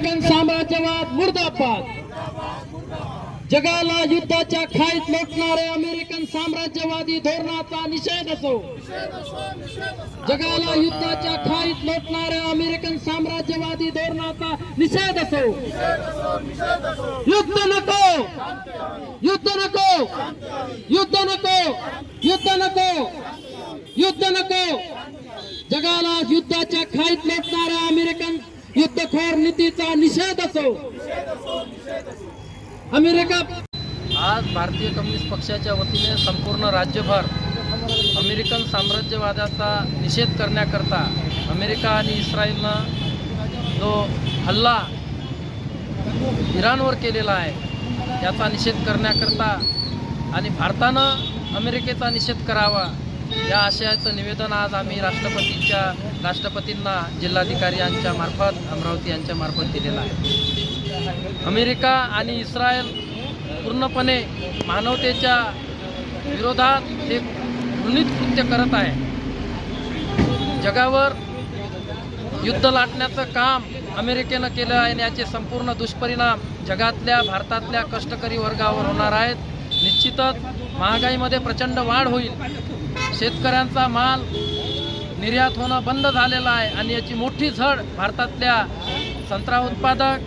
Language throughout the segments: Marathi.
साम्राज्यवाद मुर्दाबाद। जगाला युद्धाच्या खाईत लोटणारे अमेरिकन साम्राज्यवादी धोरणाचा निषेध असो। जगाला युद्धाच्या खाईत लोटणाऱ्या अमेरिकन साम्राज्यवादी धोरणाचा निषेध असो। युद्ध नको, युद्ध नको, युद्ध नको, युद्ध नको, युद्ध नको। जगाला युद्धाच्या खाईत लोटणाऱ्या अमेरिकन युद्धखोर नीतीचा निषेध असो। अमेरिका आज भारतीय कम्युनिस्ट पक्षाच्या वतीने संपूर्ण राज्यभर अमेरिकन साम्राज्यवादाचा निषेध करण्याकरता अमेरिका आणि इस्रायलनं जो हल्ला इराणवर केलेला आहे याचा निषेध करण्याकरता आणि भारतानं अमेरिकेचा निषेध करावा या आशयाचं निवेदन आज आम्ही राष्ट्रपतींना जिल्हाधिकारी यांच्या मार्फत अमरावती यांच्या मार्फत दिलेलं आहे। अमेरिका आणि इस्रायल पूर्णपणे मानवतेच्या विरोधात एक घृणित कृत्य करत आहे। जगावर युद्ध लाटण्याचं काम अमेरिकेनं केलं आहे आणि याचे संपूर्ण दुष्परिणाम जगातल्या भारतातल्या कष्टकरी वर्गावर होणार आहेत। निश्चितच महागाईमध्ये प्रचंड वाढ होईल। शेतकऱ्यांचा माल निर्यात होणं बंद झालेलं आहे आणि याची मोठी झड भारतातल्या संत्रा उत्पादक,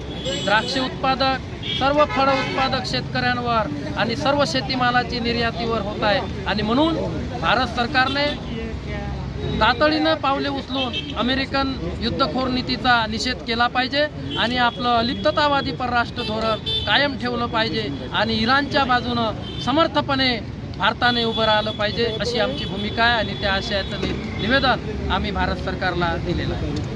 द्राक्ष उत्पादक, सर्व फळ उत्पादक शेतकऱ्यांवर आणि सर्व शेतीमालाची निर्यातीवर होत आहे। आणि म्हणून भारत सरकारने तातडीनं पावले उचलून अमेरिकन युद्धखोर नीतीचा निषेध केला पाहिजे आणि आपलं अलिप्ततावादी परराष्ट्र धोरण कायम ठेवलं पाहिजे आणि इराणच्या बाजूनं समर्थपणे भारताने उभं राहिलं पाहिजे अशी आमची भूमिका आहे आणि त्या आशयाचं निवेदन आम्ही भारत सरकारला दिलेलं आहे।